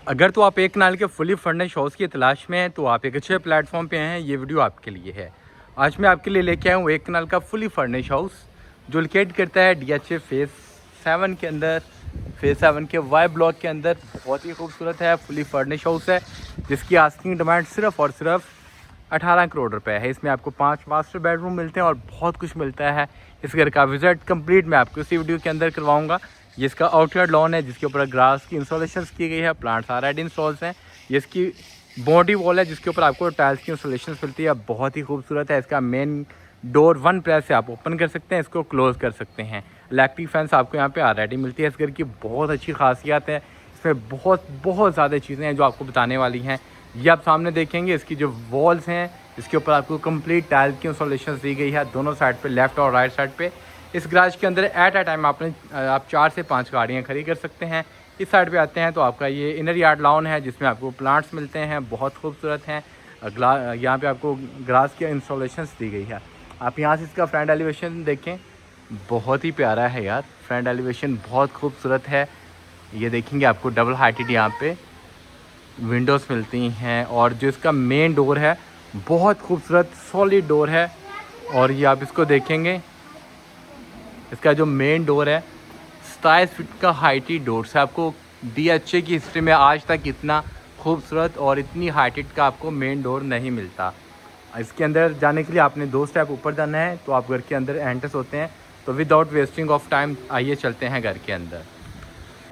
अगर तो आप एक कनाल के फुली फर्निश्ड हाउस की तलाश में हैं तो आप एक अच्छे प्लेटफॉर्म पे हैं। ये वीडियो आपके लिए है। आज मैं आपके लिए लेके आया हूँ एक कनाल का फुली फर्निश्ड हाउस जो लोकेट करता है DHA फेज़ 7 के अंदर, फेज़ 7 के वाई ब्लॉक के अंदर। बहुत ही खूबसूरत है, फुली फर्निश्ड हाउस है जिसकी आस्किंग डिमांड सिर्फ और सिर्फ 18 करोड़ रुपए है। इसमें आपको 5 मास्टर बेडरूम मिलते हैं और बहुत कुछ मिलता है। इस घर का विजिट कंप्लीट मैं आपको इसी वीडियो के अंदर करवाऊंगा। ये इसका आउटसाइड लॉन है जिसके ऊपर ग्रास की इंस्टॉलेशन की गई है, प्लांट्स ऑलरेडी इंस्टॉल्स हैं। ये इसकी बाउंड्री वॉल है जिसके ऊपर आपको टाइल्स की इंस्टॉलेशन मिलती है। बहुत ही खूबसूरत है। इसका मेन डोर 1 प्रेस से आप ओपन कर सकते हैं, इसको क्लोज कर सकते हैं। इलेक्ट्रिक फैंस आपको यहाँ पे ऑलरेडी मिलती है। इस घर की बहुत अच्छी खासियत है, इसमें बहुत ज़्यादा चीज़ें हैं जो आपको बताने वाली हैं। ये आप सामने देखेंगे, इसकी जो वॉल्स हैं इसके ऊपर आपको कंप्लीट टाइल्स की इंस्टॉलेशन दी गई है दोनों साइड पे, लेफ्ट और राइट साइड पे। इस गैराज के अंदर एट अ टाइम आप 4 से 5 गाड़ियाँ खड़ी कर सकते हैं। इस साइड पे आते हैं तो आपका ये इनर यार्ड लॉन है जिसमें आपको प्लांट्स मिलते हैं, बहुत खूबसूरत हैं। यहाँ पे आपको ग्रास की इंस्टॉलेशन दी गई है। आप यहाँ से इसका फ्रंट एलिवेशन देखें, बहुत ही प्यारा है यार। फ्रंट एलिवेशन बहुत खूबसूरत है। ये देखेंगे आपको डबल हाइटेड यहाँ पे विंडोज़ मिलती हैं और जो इसका मेन डोर है बहुत खूबसूरत सॉलिड डोर है। और ये आप इसको देखेंगे, इसका जो मेन डोर है 27 फीट का हाइटेड डोर से आपको DHA की हिस्ट्री में आज तक इतना खूबसूरत और इतनी हाइटेड का आपको मेन डोर नहीं मिलता। इसके अंदर जाने के लिए आपने 2 स्टेप ऊपर जाना है तो आप घर के अंदर एंटर्स होते हैं। तो विदाउट वेस्टिंग ऑफ टाइम आइए चलते हैं घर के अंदर।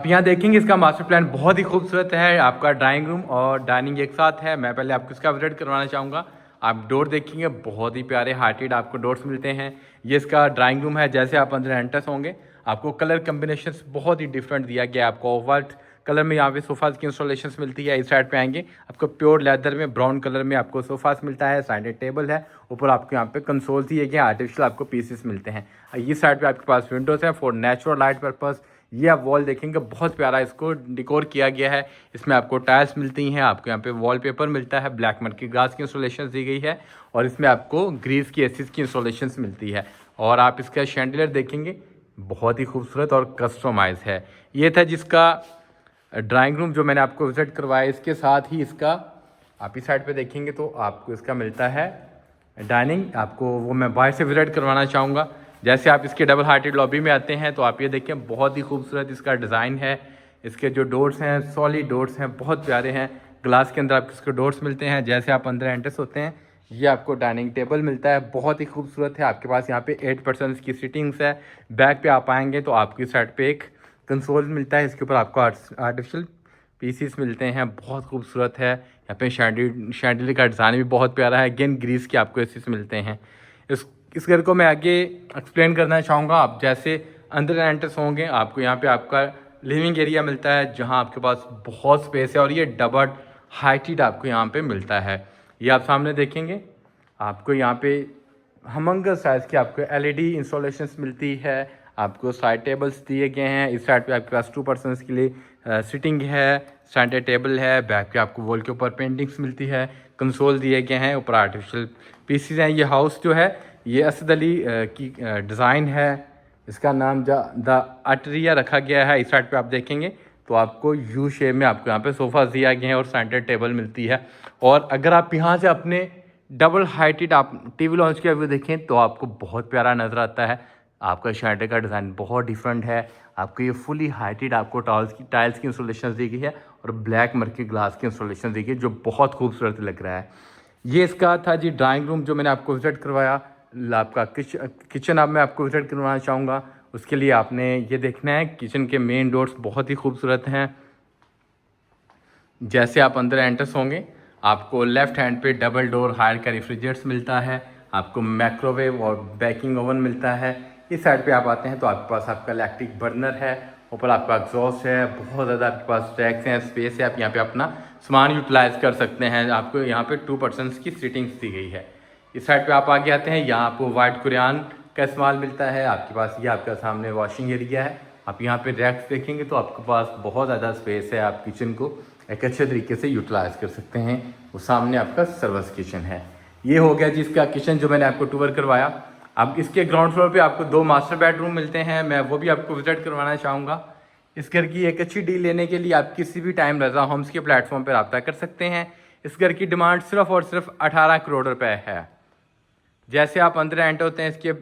आप यहाँ देखेंगे इसका मास्टर प्लान बहुत ही खूबसूरत है। आपका ड्राइंग रूम और डाइनिंग एक साथ है। मैं पहले आपको इसका विजिट करवाना चाहूँगा। आप डोर देखेंगे, बहुत ही प्यारे हार्टेड आपको डोर्स मिलते हैं। ये इसका ड्राइंग रूम है। जैसे आप अंदर एंटर्स होंगे आपको कलर कम्बिनेशन बहुत ही डिफरेंट दिया गया है। आपको वाइट कलर में यहाँ पे सोफाज की इंस्टॉलेशन मिलती है। इस साइड पे आएंगे आपको प्योर लेदर में ब्राउन कलर में आपको सोफास मिलता है। साइड टेबल है, ऊपर आपको यहाँ पे कंसोल दिए गए, आर्टिफिशियल आपको पीसेस मिलते हैं। ये साइड पे आपके पास विंडोज़ है फॉर नेचुरल लाइट पर्पज़। ये आप वॉल देखेंगे, बहुत प्यारा इसको डिकोर किया गया है। इसमें आपको टाइल्स मिलती हैं, आपको यहाँ पे वॉलपेपर मिलता है, ब्लैक मर्की ग्लास की इंस्टॉलेशन दी गई है और इसमें आपको ग्रीस की एसिस की इंस्टॉलेशन मिलती है। और आप इसका शैंडलियर देखेंगे, बहुत ही खूबसूरत और कस्टमाइज है। ये था जिसका ड्राइंग रूम जो मैंने आपको विजिट करवाया। इसके साथ ही इसका आप इस साइड पे देखेंगे तो आपको इसका मिलता है डाइनिंग। आपको वो मैं बाहर से विजिट करवाना चाहूँगा। जैसे आप इसके डबल हार्टेड लॉबी में आते हैं तो आप ये देखें, बहुत ही खूबसूरत इसका डिज़ाइन है। इसके जो डोर्स हैं सॉलिड डोर्स हैं, बहुत प्यारे हैं। ग्लास के अंदर आपको इसके डोर्स मिलते हैं। जैसे आप अंदर एंटर्स होते हैं ये आपको डाइनिंग टेबल मिलता है, बहुत ही खूबसूरत है। आपके पास यहाँ पे 8 पर्सन की सीटिंग्स है। बैक पे आप आएंगे तो आपकी इस साइड पे एक कंसोल मिलता है, इसके ऊपर आपको आर्टिफिशियल पीसीस मिलते हैं, बहुत खूबसूरत है। यहाँ पे शैंडलियर का डिज़ाइन भी बहुत प्यारा है। अगेन ग्रीस के आपको एसिस मिलते हैं। इस घर को मैं आगे एक्सप्लेन करना चाहूँगा। आप जैसे अंदर एंटर्स होंगे आपको यहाँ पे आपका लिविंग एरिया मिलता है जहाँ आपके पास बहुत स्पेस है और ये डबल हाइटेड आपको यहाँ पे मिलता है। ये आप सामने देखेंगे, आपको यहाँ पे हमंगस साइज़ की आपको LED इंस्टॉलेशन मिलती है। आपको साइड टेबल्स दिए गए हैं। इस साइड पे आपके पास 2 पर्सन के लिए सिटिंग है, सेंटर टेबल है। बैक पे आपको वॉल के ऊपर पेंटिंग्स मिलती है, कंसोल दिए गए हैं, ऊपर आर्टिफिशियल पीसीज हैं। ये हाउस जो है ये असद अली की डिज़ाइन है। इसका नाम द अटरिया रखा गया है। इस साइड पे आप देखेंगे तो आपको U शेप में आपको यहाँ पे सोफ़ा दिया गया है और सेंटर टेबल मिलती है। और अगर आप यहाँ से अपने डबल हाइटेड आप TV लॉन्च के व्यू देखें तो आपको बहुत प्यारा नज़र आता है। आपका शैटर का डिज़ाइन बहुत डिफरेंट है। आपको ये फुली हाइटेड आपको टाइल्स की इंस्टॉलेशन दी गई है और ब्लैक मर्की ग्लास की इंस्टॉलेशन दी गई है जो बहुत खूबसूरत लग रहा है। ये इसका था जी ड्राइंग रूम जो मैंने आपको विजिट करवाया। आपका किचन अब मैं आपको विजिट करवाना चाहूँगा। उसके लिए आपने ये देखना है, किचन के मेन डोर्स बहुत ही खूबसूरत हैं। जैसे आप अंदर एंटर्स होंगे आपको लेफ़्ट हैंड पे डबल डोर हायर का रेफ्रिजरेटर्स मिलता है। आपको माइक्रोवेव और बेकिंग ओवन मिलता है। इस साइड पे आप आते हैं तो आपके पास आपका इलेक्ट्रिक बर्नर है, ऊपर आपका एग्जॉस्ट है, बहुत ज़्यादा आपके पास रैक्स हैं, स्पेस है। आप यहाँ पे अपना सामान यूटिलाइज़ कर सकते हैं। आपको यहाँ पे 2 पर्सन्स की सीटिंग्स दी गई है। इस साइड पे आप आगे आते हैं, यहाँ आपको वाइट कुरान का इस्तेमाल मिलता है। आपके पास ये आपका सामने वॉशिंग एरिया है। आप यहाँ पे रैक्स देखेंगे तो आपके पास बहुत ज़्यादा स्पेस है। आप किचन को एक अच्छे तरीके से यूटिलाइज़ कर सकते हैं। वो सामने आपका सर्विस किचन है। ये हो गया जिसका किचन जो मैंने आपको टूर करवाया। अब इसके ग्राउंड फ्लोर पे आपको 2 मास्टर बेडरूम मिलते हैं, मैं वो भी आपको विजिट करवाना चाहूँगा। इस घर की एक अच्छी डील लेने के लिए आप किसी भी टाइम रज़ा होम्स के प्लेटफॉर्म पर रब्ता कर सकते हैं। इस घर की डिमांड सिर्फ और सिर्फ 18 करोड़ रुपए है। जैसे आप अंदर एंटर होते हैं इसके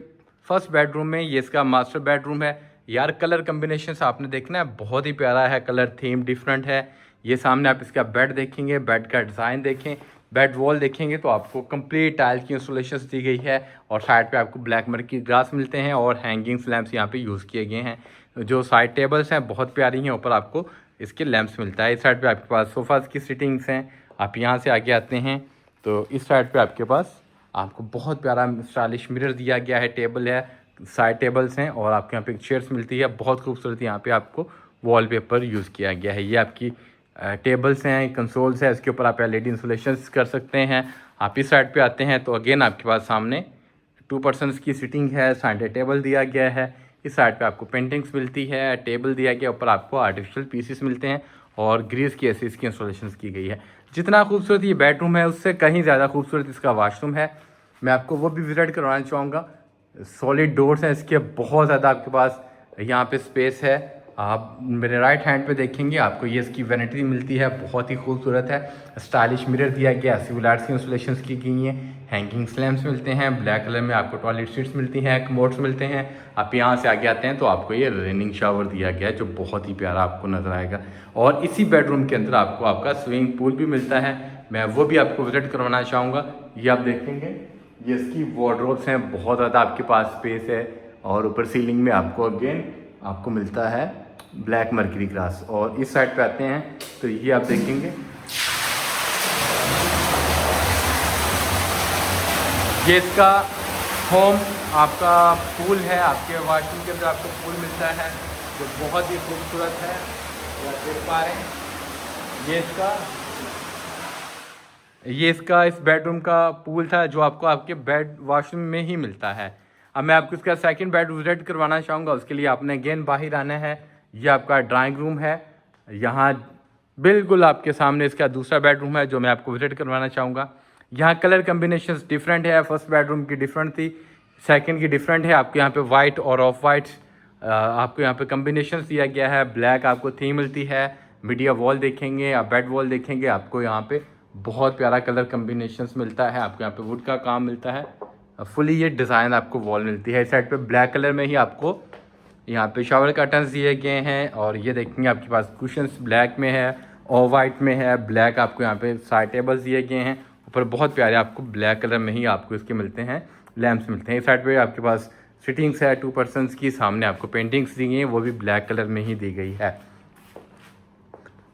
फर्स्ट बेडरूम में, ये इसका मास्टर बेडरूम है। यार कलर कम्बिनेशन आपने देखना है, बहुत ही प्यारा है, कलर थीम डिफरेंट है। ये सामने आप इसका बेड देखेंगे, बेड का डिज़ाइन देखें, बेड वॉल देखेंगे तो आपको कंप्लीट टाइल की इंस्टॉलेशन दी गई है और साइड पे आपको ब्लैक मर्की ग्लास मिलते हैं और हैंगिंग लैंप्स यहाँ पे यूज़ किए गए हैं। जो साइड टेबल्स हैं बहुत प्यारी हैं, ऊपर आपको इसके लैंप्स मिलता है। इस साइड पे आपके पास सोफ़ाज़ की सिटिंग्स हैं। आप यहाँ से आगे आते हैं तो इस साइड पे आपके पास आपको बहुत प्यारा स्टाइलिश मिरर दिया गया है, टेबल है, साइड टेबल्स हैं और आपके यहाँ पे चेयर्स मिलती है। बहुत खूबसूरत यहाँ पे आपको वॉलपेपर यूज़ किया गया है। ये आपकी टेबल्स हैं, कंसोल्स है, इसके ऊपर आप एलईडी इंस्टॉलेशन कर सकते हैं। आप इस साइड पे आते हैं तो अगेन आपके पास सामने 2 पर्सन्स की सिटिंग है, साइड टेबल दिया गया है। इस साइड पे आपको पेंटिंग्स मिलती है, टेबल दिया गया, ऊपर आपको आर्टिफिशियल पीसेस मिलते हैं और ग्रीस की एसीज की इंस्टॉलेशन की गई है। जितना खूबसूरत ये बेडरूम है उससे कहीं ज़्यादा खूबसूरत इसका वाशरूम है। मैं आपको वो भी विजिट करवाना चाहूँगा। सॉलिड डोर्स हैं इसके, बहुत ज़्यादा आपके पास यहाँ पे स्पेस है। आप मेरे राइट हैंड पे देखेंगे आपको ये इसकी वैनिटी मिलती है, बहुत ही खूबसूरत है। स्टाइलिश मिरर दिया गया, सिविलार्स की इंस्टॉलेशन की गई हैं, हैंगिंग स्लैम्प्स मिलते हैं, ब्लैक कलर में आपको टॉयलेट सीट्स मिलती हैं, कमोड्स मिलते हैं। आप यहाँ से आगे आते हैं तो आपको ये रेनिंग शावर दिया गया है जो बहुत ही प्यारा आपको नज़र आएगा। और इसी बेडरूम के अंदर आपको आपका स्विमिंग पूल भी मिलता है, मैं वो भी आपको विजिट करवाना चाहूँगा। ये आप देखेंगे, ये इसकी वार्डरोब्स हैं, बहुत ज़्यादा आपके पास स्पेस है और ऊपर सीलिंग में आपको अगेन आपको मिलता है ब्लैक मर्करी ग्लास। और इस साइड पे आते हैं तो ये आप देखेंगे, ये इसका होम आपका पूल है, आपके वॉशरूम के अंदर आपको पूल मिलता है जो बहुत ही खूबसूरत है। आप देख पा रहे हैं ये इसका इस बेडरूम का पूल था जो आपको आपके बेड वॉशरूम में ही मिलता है। अब मैं आपको इसका सेकंड बेड विजिट करवाना चाहूँगा। उसके लिए आपने अगेन बाहर आना है। ये आपका ड्राइंग रूम है, यहाँ बिल्कुल आपके सामने इसका दूसरा बेडरूम है जो मैं आपको विजिट करवाना चाहूँगा। यहाँ कलर कम्बिनेशंस डिफरेंट है, फर्स्ट बेडरूम की डिफरेंट थी, सेकंड की डिफरेंट है। आपको यहाँ पे वाइट और ऑफ वाइट आपको यहाँ पे कम्बिनेशंस दिया गया है, ब्लैक आपको थीम मिलती है। मीडिया वॉल देखेंगे, आप बेड वॉल देखेंगे, आपको यहाँ पे बहुत प्यारा कलर कम्बिनेशंस मिलता है। आपको यहाँ पे वुड का काम मिलता है, फुली ये डिज़ाइन आपको वॉल मिलती है। इस साइड पे ब्लैक कलर में ही आपको यहाँ पे शावर कर्टन्स दिए गए हैं और ये देखेंगे आपके पास कुशन्स ब्लैक में है और वाइट में है, ब्लैक आपको यहाँ पे साइड टेबल्स दिए गए हैं। ऊपर बहुत प्यारे आपको ब्लैक कलर में ही आपको इसके मिलते हैं, लैंप्स मिलते हैं। इस साइड पे आपके पास सिटिंग्स है 2 पर्सन्स की, सामने आपको पेंटिंग्स दी गई हैं, वो भी ब्लैक कलर में ही दी गई है।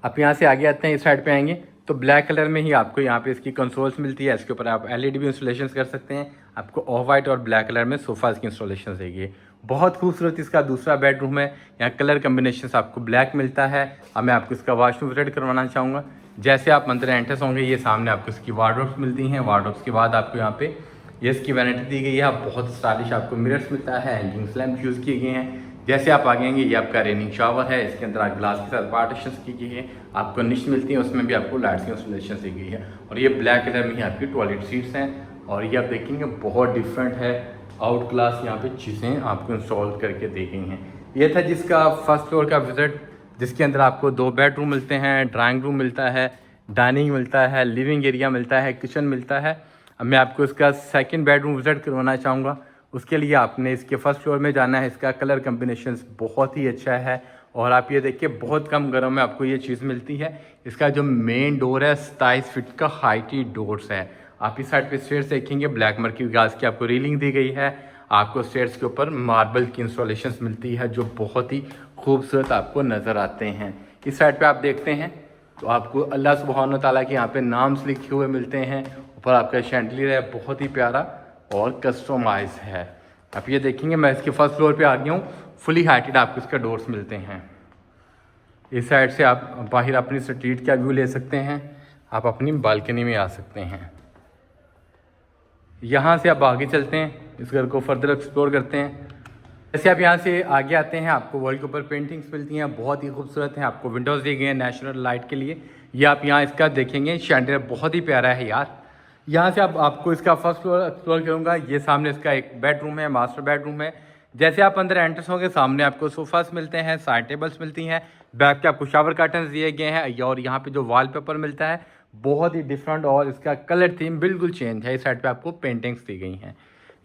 आप यहाँ से आगे आते हैं, इस साइड पे आएंगे तो ब्लैक कलर में ही आपको यहाँ पे इसकी कंसोल्स मिलती है। इसके ऊपर आप एलईडी भी इंस्टॉलेशन कर सकते हैं। आपको ऑफ वाइट और ब्लैक कलर में सोफ़ाज़ की इंस्टॉलेशन देगी। बहुत खूबसूरत इसका दूसरा बेडरूम है, यहाँ कलर कम्बिनेशन आपको ब्लैक मिलता है। अब मैं आपको इसका वॉशरूम विजिट करवाना चाहूँगा। जैसे आप अंदर एंटर्स होंगे ये सामने आपको इसकी वार्डरोब्स मिलती हैं। वार्डरोब्स के बाद आपको यहाँ पे ये इसकी वैनिटी दी गई है, बहुत स्टाइलिश आपको मिरर्स मिलता है, हैंगिंग लैंप यूज़ किए गए हैं। जैसे आप आगे आएंगे ये आपका रेनिंग शावर है, इसके अंदर आप ग्लास के साथ पार्टीशन की गई है, आपको निश मिलती है, उसमें भी आपको लाइट्स की इंस्टॉलेशन दी गई है। और ये ब्लैक कलर में ही आपकी टॉयलेट सीट्स हैं और ये आप देखेंगे बहुत डिफरेंट है, आउट क्लास यहाँ पे चीज़ें आपको इंस्टॉल करके दी गई हैं। ये था जिसका फर्स्ट फ्लोर का विजिट, जिसके अंदर आपको 2 बेडरूम मिलते हैं, ड्राइंग रूम मिलता है, डाइनिंग मिलता है, लिविंग एरिया मिलता है, किचन मिलता है। अब मैं आपको इसका सेकंड बेडरूम विजिट करवाना चाहूँगा। उसके लिए आपने इसके फर्स्ट फ्लोर में जाना है। इसका कलर कम्बिनेशन बहुत ही अच्छा है और आप ये देखिए बहुत कम गर्म में आपको ये चीज़ मिलती है। इसका जो मेन डोर है 27 फीट का हाइटी डोर्स है। आप इस साइड पे स्टेयर्स देखेंगे, ब्लैक मर्क्यूरी ग्लास की आपको रेलिंग दी गई है। आपको स्टेयर्स के ऊपर मार्बल की इंस्टॉलेशन मिलती है जो बहुत ही खूबसूरत आपको नज़र आते हैं। इस साइड पे आप देखते हैं तो आपको अल्लाह सुब्हान व तआला के यहाँ पे नाम्स लिखे हुए मिलते हैं। ऊपर आपका शैंडलियर है, बहुत ही प्यारा और कस्टमाइज है। आप ये देखेंगे, मैं इसके फर्स्ट फ्लोर पे आ गया हूँ, फुली हाइटेड आपको इसका डोर्स मिलते हैं। इस साइड से आप बाहर अपनी स्ट्रीट का व्यू ले सकते हैं, आप अपनी बालकनी में आ सकते हैं। यहाँ से आप आगे चलते हैं, इस घर को फर्दर एक्सप्लोर करते हैं। जैसे आप यहाँ से आगे आते हैं आपको वॉल के ऊपर पेंटिंग्स मिलती हैं, बहुत ही खूबसूरत हैं। आपको विंडोज़ दिए गए हैं नेचुरल लाइट के लिए। ये आप यहाँ इसका देखेंगे, शैंडलियर बहुत ही प्यारा है यार। यहाँ से आपको इसका फर्स्ट फ्लोर एक्सप्लोर करूँगा। ये सामने इसका एक बेडरूम है, मास्टर बेडरूम है। जैसे आप अंदर एंटर्स होंगे सामने आपको सोफ़ास मिलते हैं, साइड टेबल्स मिलती हैं, बैक पे आपको शावर कर्टन्स दिए गए हैं और यहाँ पे जो वॉलपेपर मिलता है बहुत ही डिफरेंट और इसका कलर थीम बिल्कुल चेंज है। इस साइड पे आपको पेंटिंग्स दी गई हैं।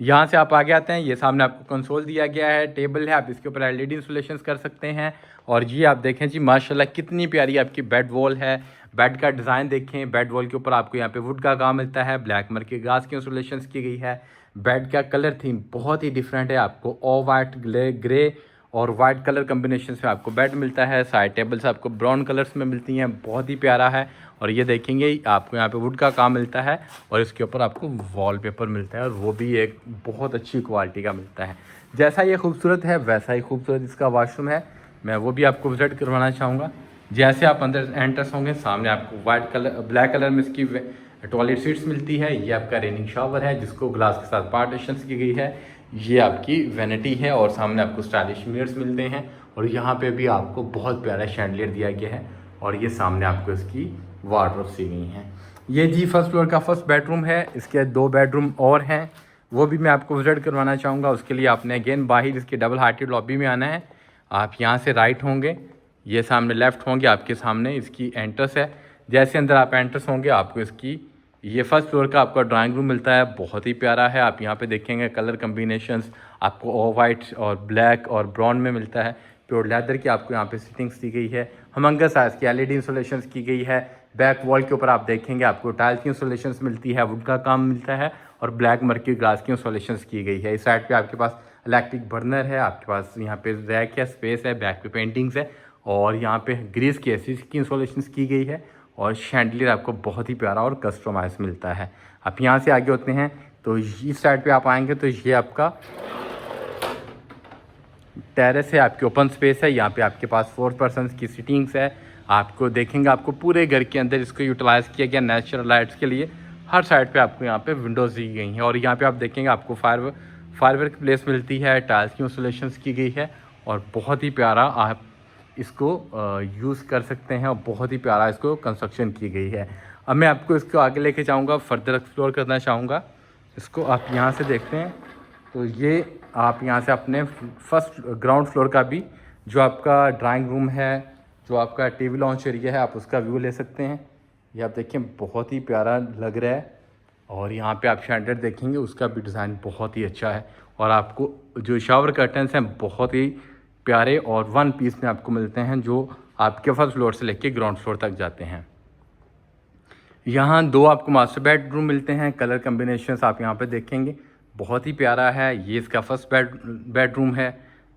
यहाँ से आप आगे आते हैं, ये सामने आपको कंसोल दिया गया है, टेबल है, आप इसके ऊपर एलईडी इंस्टॉलेशंस कर सकते हैं। और ये आप देखें जी माशाल्लाह कितनी प्यारी आपकी बेड वॉल है। बेड का डिज़ाइन देखें, बेड वॉल के ऊपर आपको यहाँ पे वुड का काम मिलता है, ब्लैक मर्की ग्लास की इंस्टॉलेशंस की गई है। बेड का कलर थीम बहुत ही डिफरेंट है, आपको ऑफ वाइट ग्रे और वाइट कलर कम्बिनेशन में आपको बेड मिलता है। साइड टेबल्स आपको ब्राउन कलर्स में मिलती हैं, बहुत ही प्यारा है। और ये देखेंगे आपको यहाँ पे वुड का काम मिलता है और इसके ऊपर आपको वॉलपेपर मिलता है और वो भी एक बहुत अच्छी क्वालिटी का मिलता है। जैसा ये खूबसूरत है वैसा ही खूबसूरत इसका वॉशरूम है, मैं वो भी आपको विजिट करवाना चाहूँगा। जैसे आप अंदर एंटर्स होंगे सामने आपको ब्लैक कलर में इसकी टॉयलेट सीट्स मिलती है। ये आपका रेनिंग शावर है जिसको ग्लास के साथ पार्टीशन की गई है। ये आपकी वैनिटी है और सामने आपको स्टाइलिश मिरर्स मिलते हैं और यहाँ पे भी आपको बहुत प्यारा शैंडलियर दिया गया है और ये सामने आपको इसकी वार्डरोब्स दी गई हैं। ये जी फर्स्ट फ्लोर का फर्स्ट बेडरूम है, इसके 2 बेडरूम और हैं, वो भी मैं आपको विजिट करवाना चाहूँगा। उसके लिए आपने अगेन बाहर इसकी डबल हार्टेड लॉबी में आना है। आप यहाँ से राइट होंगे, ये सामने लेफ़्ट होंगे, आपके सामने इसकी एंट्रेंस है। जैसे अंदर आप एंट्रेंस होंगे आपको इसकी ये फर्स्ट फ्लोर का आपका ड्राइंग रूम मिलता है, बहुत ही प्यारा है। आप यहाँ पे देखेंगे कलर कम्बिनेशंस आपको ऑफ वाइट और ब्लैक और ब्राउन में मिलता है। प्योर लेदर की आपको यहाँ पे सिटिंग्स दी गई है, हमंगा साइज़ की एलईडी इंस्टॉलेशंस की गई है। बैक वॉल के ऊपर आप देखेंगे आपको टाइल्स की इंस्टॉलेशंस मिलती है, वुड का काम मिलता है और ब्लैक मर्क्यूरी ग्लास की इंस्टॉलेशंस की गई है। इस साइड पे आपके पास इलेक्ट्रिक बर्नर है, आपके पास यहाँ पे रैक है, स्पेस है, बैक पे पेंटिंग्स है और यहाँ पे ग्रीस की एसी की इंस्टॉलेशंस की गई है और शैंडलियर आपको बहुत ही प्यारा और कस्टमाइज मिलता है। आप यहाँ से आगे होते हैं तो इस साइड पे आप आएंगे तो ये आपका टेरेस है, आपकी ओपन स्पेस है। यहाँ पे आपके पास 4 पर्सन्स की सीटिंग्स है। आपको देखेंगे आपको पूरे घर के अंदर इसको यूटिलाइज़ किया गया नेचुरल लाइट्स के लिए। हर साइड पे आपको यहाँ पे विंडोज़ दी गई हैं और यहाँ पे आप देखेंगे आपको फायरवर्क प्लेस मिलती है, टाइल्स की इंस्टॉलेशंस की गई है और बहुत ही प्यारा आप इसको यूज़ कर सकते हैं और बहुत ही प्यारा इसको कंस्ट्रक्शन की गई है। अब मैं आपको इसको आगे लेके जाऊँगा, फर्दर एक्सप्लोर करना चाहूँगा। इसको आप यहाँ से देखते हैं तो ये आप यहाँ से अपने फर्स्ट ग्राउंड फ्लोर का भी जो आपका ड्राइंग रूम है, जो आपका टीवी लॉन्च एरिया है, आप उसका व्यू ले सकते हैं। ये आप देखें बहुत ही प्यारा लग रहा है और यहाँ पे आप शैंडलियर देखेंगे उसका भी डिज़ाइन बहुत ही अच्छा है और आपको जो शावर कर्टन्स हैं बहुत ही प्यारे और 1 पीस में आपको मिलते हैं जो आपके फर्स्ट फ्लोर से लेके ग्राउंड फ्लोर तक जाते हैं। यहाँ 2 आपको मास्टर बेडरूम मिलते हैं, कलर कम्बिनेशंस आप यहाँ पे देखेंगे बहुत ही प्यारा है। ये इसका फर्स्ट बेडरूम है,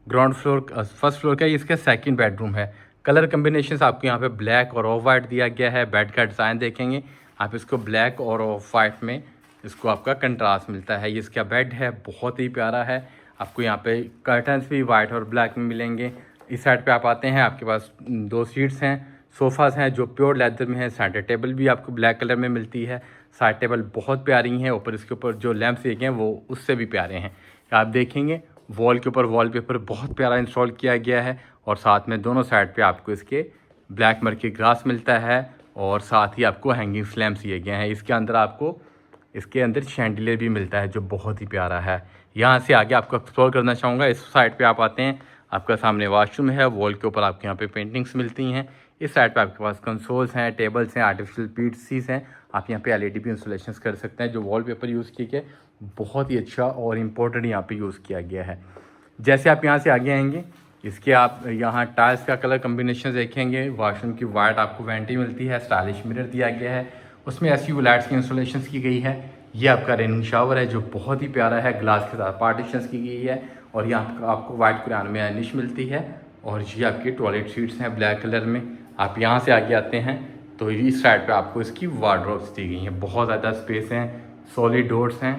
ग्राउंड फ्लोर फर्स्ट फ्लोर का ये इसका सेकंड बेडरूम है। कलर कम्बिनेशंस आपको यहाँ पे ब्लैक और ऑफ वाइट दिया गया है। बेड का डिज़ाइन देखेंगे आप इसको ब्लैक और ऑफ वाइट में इसको आपका कंट्रास्ट मिलता है। ये इसका बेड है, बहुत ही प्यारा है। आपको यहाँ पे कर्टन्स भी वाइट और ब्लैक में मिलेंगे। इस साइड पे आप आते हैं, आपके पास 2 सीट्स हैं, सोफ़ास हैं जो प्योर लेदर में है। साइड टेबल भी आपको ब्लैक कलर में मिलती है, साइड टेबल बहुत प्यारी हैं। ऊपर इसके ऊपर जो लैंप्स दिए गए हैं वो उससे भी प्यारे हैं। आप देखेंगे वॉल के ऊपर वॉलपेपर बहुत प्यारा इंस्टॉल किया गया है और साथ में दोनों साइड पे आपको इसके ब्लैक मर्क्यूरी ग्लास मिलता है और साथ ही आपको हैंगिंग लैंप्स दिए गए हैं। इसके अंदर शैंडलियर भी मिलता है जो बहुत ही प्यारा है। यहाँ से आगे आपको एक्सप्लोर करना चाहूँगा। इस साइड पे आप आते हैं, आपका सामने वॉशरूम है, वॉल के ऊपर आपके यहाँ पे पेंटिंग्स मिलती हैं। इस साइड पे आपके पास कंसोल्स हैं, टेबल्स हैं, आर्टिफिशियल पीसीस हैं। आप यहाँ पे एलईडी भी इंस्टॉलेशंस कर सकते हैं। जो वॉलपेपर यूज़ किया गया बहुत ही अच्छा और इम्पोर्टेंट यहाँ पे यूज़ किया गया है। जैसे आप यहाँ से आगे आएंगे इसके आप यहाँ टाइल्स का कलर कम्बिनेशन देखेंगे। वॉशरूम की वाइट आपको वेंटी मिलती है, स्टाइलिश मिरर दिया गया है, उसमें एसयू लाइट्स की इंस्टॉलेशन की गई है। ये आपका रेनिंग शावर है जो बहुत ही प्यारा है, ग्लास के साथ पार्टीशंस की गई है और यहाँ आपको वाइट कुरान में निश मिलती है और ये आपकी टॉयलेट सीट्स हैं ब्लैक कलर में। आप यहाँ से आगे आते हैं तो इस साइड पे आपको इसकी वार्डरोब्स दी गई हैं, बहुत ज़्यादा स्पेस हैं, सॉलिड डोर्स हैं।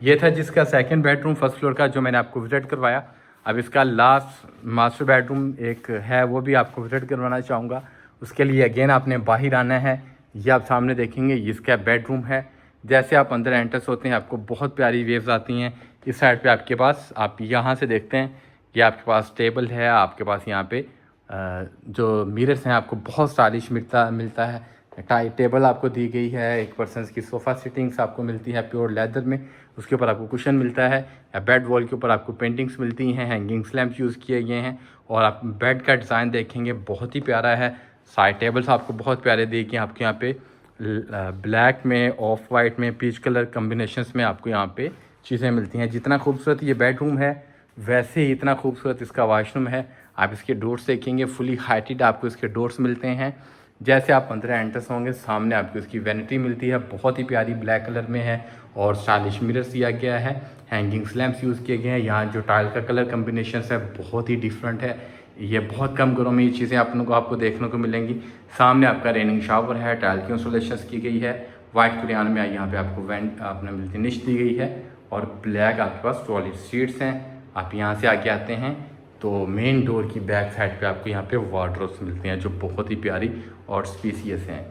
ये था जिसका सेकंड बेडरूम फर्स्ट फ्लोर का जो मैंने आपको विजिट करवाया। अब इसका लास्ट मास्टर बेडरूम एक है वो भी आपको विजिट करवाना चाहूँगा। उसके लिए अगेन आपने बाहर आना है। ये आप सामने देखेंगे इसका बेडरूम है। जैसे आप अंदर एंटर्स होते हैं आपको बहुत प्यारी वेव्स आती हैं। इस साइड पे आपके पास आप यहाँ से देखते हैं कि आपके पास टेबल है, आपके पास यहाँ पे जो मिरर्स हैं आपको बहुत स्टाइलिश मिलता है। टाई टेबल आपको दी गई है, एक पर्सन की सोफ़ा सिटिंग्स आपको मिलती है प्योर लेदर में, उसके ऊपर आपको कुशन मिलता है। या बेड वॉल के ऊपर आपको पेंटिंग्स मिलती हैं, हैंगिंग स्लैम्प्स यूज़ किए गए हैं। और आप बेड का डिज़ाइन देखेंगे बहुत ही प्यारा है। साइड टेबल्स आपको बहुत प्यारे दिए गए, आपके यहाँ पे ब्लैक में, ऑफ वाइट में, पीच कलर कम्बिनेशंस में आपको यहाँ पे चीज़ें मिलती हैं। जितना खूबसूरत ये बेडरूम है वैसे ही इतना खूबसूरत इसका वॉशरूम है। आप इसके डोर्स देखेंगे, फुली हाइटेड आपको इसके डोर्स मिलते हैं। जैसे आप अंदर एंटर्स होंगे सामने आपको इसकी वैनिटी मिलती है, बहुत ही प्यारी ब्लैक कलर में है। और स्टाइलिश मिरर्स दिया गया है, हैंगिंग स्लैम्प्स यूज़ किए गए हैं। यहाँ जो टाइल का कलर कम्बिनेशन है बहुत ही डिफरेंट है। ये बहुत कम घरों में ये चीज़ें आपको देखने को मिलेंगी। सामने आपका रेनिंग शावर है, टाइल की इंस्टॉलेशन की गई है। वाइट कुरियान में यहाँ पे आपको वेंट आपने मिलती निश दी गई है। और ब्लैक आपके पास टॉयलेट सीट्स हैं। आप यहाँ से आगे आते हैं तो मेन डोर की बैक साइड पे आपको यहाँ पे वार्डरोब्स मिलते हैं जो बहुत ही प्यारी और स्पेसियस हैं।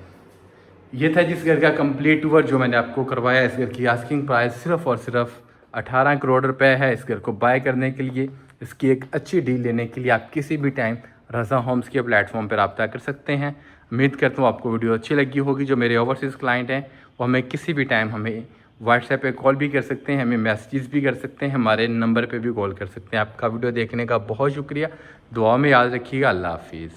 ये था जिस घर का कंप्लीट टूर जो मैंने आपको करवाया। इस घर की आस्किंग प्राइस सिर्फ और सिर्फ 18 करोड़ रुपए है। इस घर को बाय करने के लिए, इसकी एक अच्छी डील लेने के लिए आप किसी भी टाइम रज़ा होम्स के प्लेटफॉर्म पर रब्ता कर सकते हैं। उम्मीद करता हूँ आपको वीडियो अच्छी लगी होगी। जो मेरे ओवरसीज़ क्लाइंट हैं वो हमें किसी भी टाइम हमें व्हाट्सएप पे कॉल भी कर सकते हैं, हमें मैसेजेस भी कर सकते हैं, हमारे नंबर पे भी कॉल कर सकते हैं। आपका वीडियो देखने का बहुत शुक्रिया। दुआ में याद रखिएगा। अल्लाह हाफिज़।